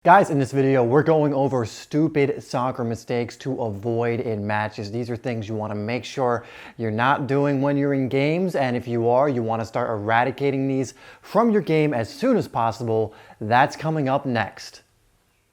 Guys, in this video, we're going over stupid soccer mistakes to avoid in matches. These are things you want to make sure you're not doing when you're in games, and if you are, you want to start eradicating these from your game as soon as possible. That's coming up next.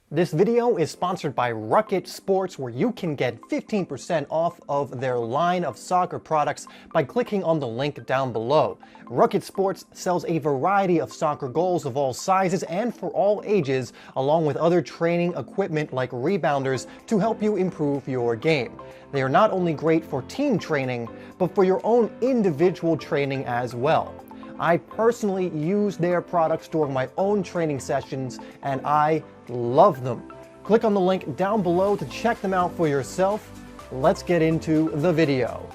This video is sponsored by Rocket Sports, where you can get 15% off of their line of soccer products by clicking on the link down below. Rocket Sports sells a variety of soccer goals of all sizes and for all ages, along with other training equipment like rebounders to help you improve your game. They are not only great for team training, but for your own individual training as well. I personally use their products during my own training sessions, and I love them. Click on the link down below to check them out for yourself. Let's get into the video.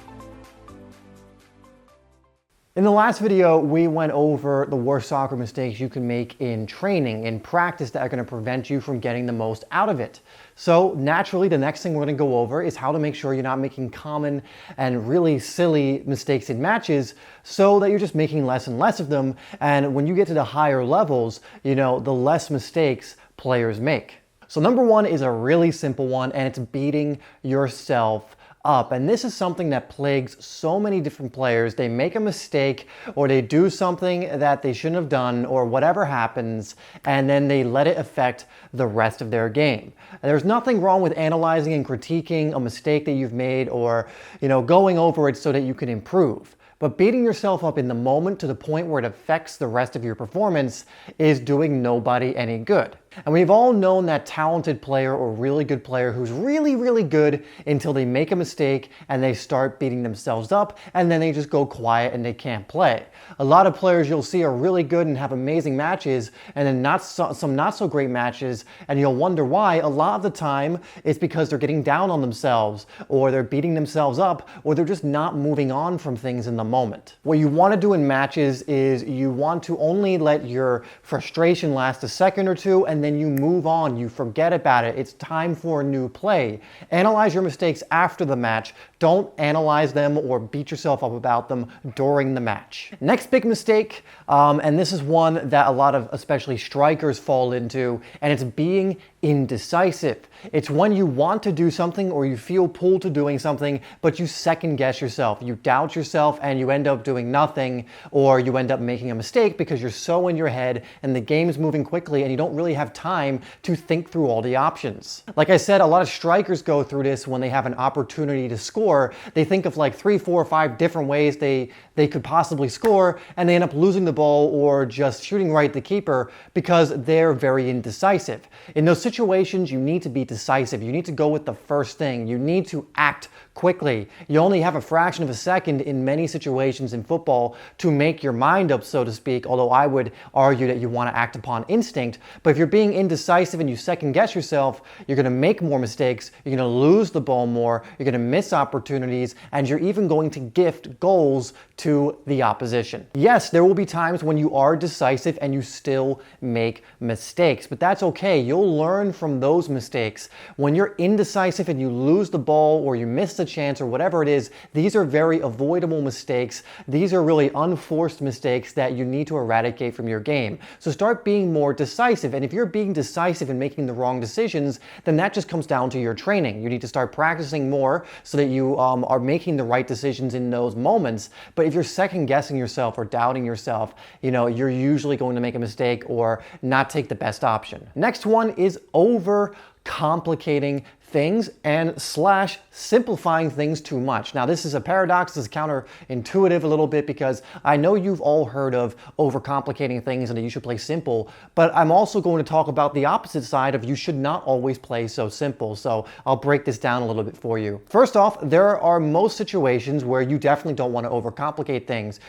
In the last video, we went over the worst soccer mistakes you can make in training, in practice, that are going to prevent you from getting the most out of it. So naturally, the next thing we're going to go over is how to make sure you're not making common and really silly mistakes in matches, so that you're just making less and less of them. And when you get to the higher levels, the less mistakes players make. So number one is a really simple one, and it's beating yourself up. And this is something that plagues so many different players. They make a mistake, or they do something that they shouldn't have done, or whatever happens, and then they let it affect the rest of their game. And there's nothing wrong with analyzing and critiquing a mistake that you've made, or going over it so that you can improve. But beating yourself up in the moment to the point where it affects the rest of your performance is doing nobody any good. And we've all known that talented player or really good player who's really, really good until they make a mistake and they start beating themselves up, and then they just go quiet and they can't play. A lot of players you'll see are really good and have amazing matches, and then some not so great matches, and you'll wonder why. A lot of the time it's because they're getting down on themselves, or they're beating themselves up, or they're just not moving on from things in the moment. What you want to do in matches is you want to only let your frustration last a second or two, and then you move on, you forget about it. It's time for a new play. Analyze your mistakes after the match. Don't analyze them or beat yourself up about them during the match. Next big mistake, and this is one that a lot of especially strikers fall into, and it's being indecisive. It's when you want to do something or you feel pulled to doing something, but you second guess yourself. You doubt yourself and you end up doing nothing, or you end up making a mistake because you're so in your head and the game is moving quickly and you don't really have time to think through all the options. Like I said, a lot of strikers go through this when they have an opportunity to score. They think of like 3, 4, 5 different ways they could possibly score, and they end up losing the ball or just shooting right at the keeper because they're very indecisive. In those situations, you need to be decisive. You need to go with the first thing. You need to act quickly. You only have a fraction of a second in many situations in football to make your mind up, so to speak, although I would argue that you want to act upon instinct. But if you're being indecisive and you second guess yourself, you're going to make more mistakes, you're going to lose the ball more, you're going to miss opportunities, and you're even going to gift goals to the opposition. Yes, there will be times when you are decisive and you still make mistakes, but that's okay. You'll learn from those mistakes. When you're indecisive and you lose the ball or you miss the chance or whatever it is, these are very avoidable mistakes. These are really unforced mistakes that you need to eradicate from your game. So start being more decisive. And if you're being decisive and making the wrong decisions, then that just comes down to your training. You need to start practicing more so that you are making the right decisions in those moments. But if you're second guessing yourself or doubting yourself, you're usually going to make a mistake or not take the best option. Next one is overcomplicating things and / simplifying things too much. Now, this is a paradox. This is counterintuitive a little bit, because I know you've all heard of overcomplicating things and that you should play simple, but I'm also going to talk about the opposite side of you should not always play so simple. So I'll break this down a little bit for you. First off, there are most situations where you definitely don't want to overcomplicate things.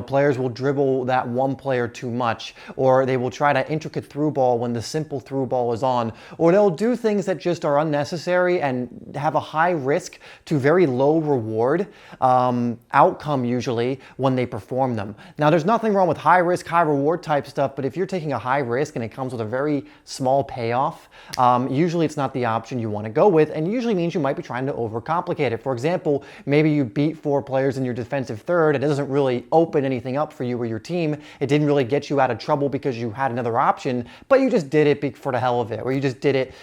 Players will dribble that one player too much, or they will try that intricate through ball when the simple through ball is on, or they'll do things that just are unnecessary unnecessary and have a high risk to very low reward outcome usually when they perform them. Now, there's nothing wrong with high risk, high reward type stuff, but if you're taking a high risk and it comes with a very small payoff, usually it's not the option you want to go with, and usually means you might be trying to overcomplicate it. For example, maybe you beat 4 players in your defensive third. It doesn't really open anything up for you or your team. It didn't really get you out of trouble because you had another option, but you just did it for the hell of it, or you just did it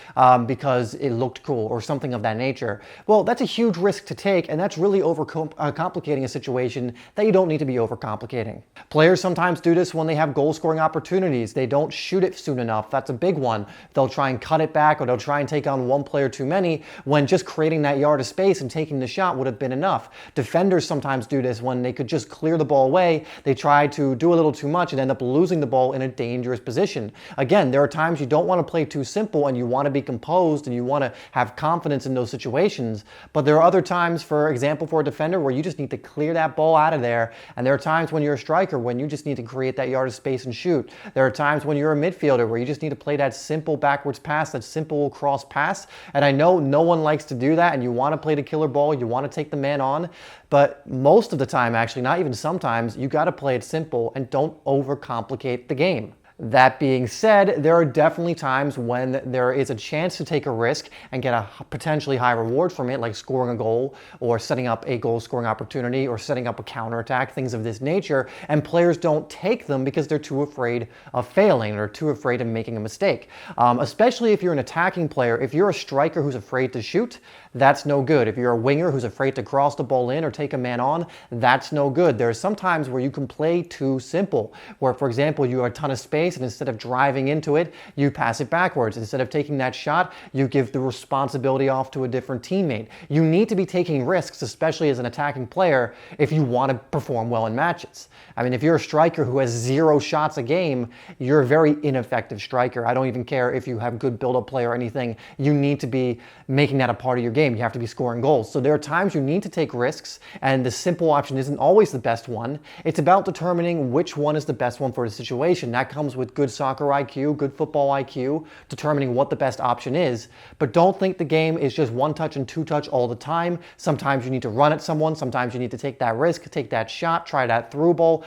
because it looked cool or something of that nature. Well, that's a huge risk to take, and that's really overcomplicating a situation that you don't need to be overcomplicating. Players sometimes do this when they have goal-scoring opportunities. They don't shoot it soon enough. That's a big one. They'll try and cut it back, or they'll try and take on one player too many when just creating that yard of space and taking the shot would have been enough. Defenders sometimes do this when they could just clear the ball away. They try to do a little too much and end up losing the ball in a dangerous position. Again, there are times you don't want to play too simple and you want to be composed and you want to have confidence in those situations. But there are other times, for example, for a defender where you just need to clear that ball out of there. And there are times when you're a striker when you just need to create that yard of space and shoot. There are times when you're a midfielder where you just need to play that simple backwards pass, that simple cross pass. And I know no one likes to do that, and you want to play the killer ball, you want to take the man on, but most of the time, actually, not even sometimes, you got to play it simple and don't overcomplicate the game. That being said, there are definitely times when there is a chance to take a risk and get a potentially high reward from it, like scoring a goal or setting up a goal scoring opportunity or setting up a counterattack, things of this nature, and players don't take them because they're too afraid of failing or too afraid of making a mistake. Especially if you're an attacking player. If you're a striker who's afraid to shoot, that's no good. If you're a winger who's afraid to cross the ball in or take a man on, that's no good. There are some times where you can play too simple, where, for example, you have a ton of space and instead of driving into it, you pass it backwards. Instead of taking that shot, you give the responsibility off to a different teammate. You need to be taking risks, especially as an attacking player, if you want to perform well in matches. I mean, if you're a striker who has 0 shots a game, you're a very ineffective striker. I don't even care if you have good build-up play or anything. You need to be making that a part of your game. You have to be scoring goals. So there are times you need to take risks, and the simple option isn't always the best one. It's about determining which one is the best one for the situation. That comes with good soccer IQ, good football IQ, determining what the best option is. But don't think the game is just 1 touch and 2 touch all the time. Sometimes you need to run at someone. Sometimes you need to take that risk, take that shot, try that through ball,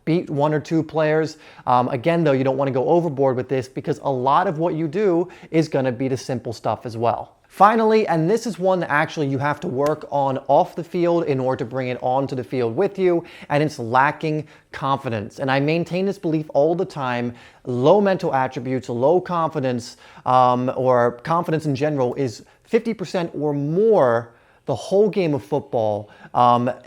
beat 1 or 2 players. Again, though, you don't want to go overboard with this because a lot of what you do is going to be the simple stuff as well. Finally, and this is one that actually you have to work on off the field in order to bring it onto the field with you, and it's lacking confidence. And I maintain this belief all the time. Low mental attributes, low confidence, or confidence in general is 50% or more the whole game of football,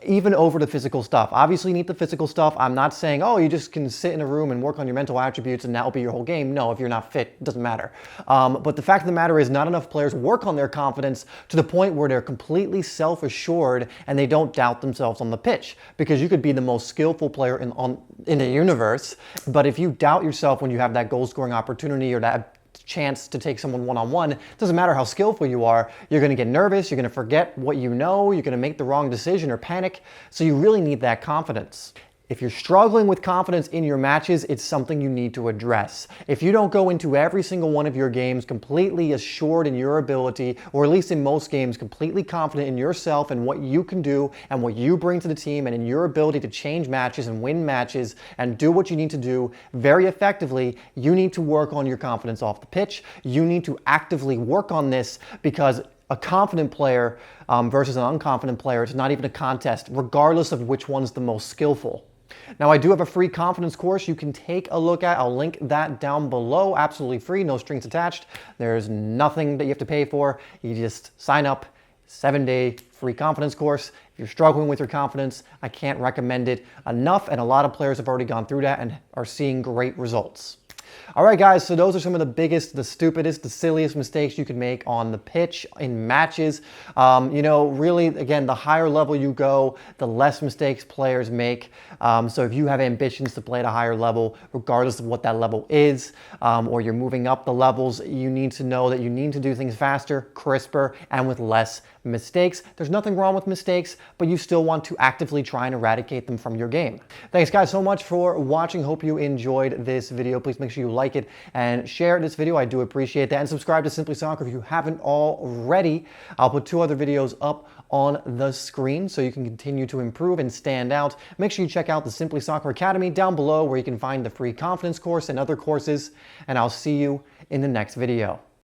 even over the physical stuff. Obviously you need the physical stuff. I'm not saying, oh, you just can sit in a room and work on your mental attributes and that'll be your whole game. No, if you're not fit, it doesn't matter. But the fact of the matter is not enough players work on their confidence to the point where they're completely self-assured and they don't doubt themselves on the pitch. Because you could be the most skillful player in the universe, but if you doubt yourself when you have that goal-scoring opportunity or that chance to take someone one-on-one, it doesn't matter how skillful you are, you're going to get nervous, you're going to forget what you know, you're going to make the wrong decision or panic, so you really need that confidence. If you're struggling with confidence in your matches, it's something you need to address. If you don't go into every single one of your games completely assured in your ability, or at least in most games, completely confident in yourself and what you can do and what you bring to the team and in your ability to change matches and win matches and do what you need to do very effectively, you need to work on your confidence off the pitch. You need to actively work on this because a confident player versus an unconfident player, it's not even a contest, regardless of which one's the most skillful. Now, I do have a free confidence course you can take a look at. I'll link that down below, absolutely free, no strings attached. There's nothing that you have to pay for. You just sign up, 7-day free confidence course. If you're struggling with your confidence, I can't recommend it enough, and a lot of players have already gone through that and are seeing great results. All right, guys, so those are some of the biggest, the stupidest, the silliest mistakes you can make on the pitch in matches. Really, again, the higher level you go, the less mistakes players make. So if you have ambitions to play at a higher level, regardless of what that level is, or you're moving up the levels, you need to know that you need to do things faster, crisper, and with less mistakes. There's nothing wrong with mistakes, but you still want to actively try and eradicate them from your game. Thanks guys so much for watching. Hope you enjoyed this video. Please make sure you like it and share this video. I do appreciate that. And subscribe to SimplySoccer if you haven't already. I'll put 2 other videos up on the screen so you can continue to improve and stand out. Make sure you check out the SimplySoccer Academy down below where you can find the free confidence course and other courses. And I'll see you in the next video.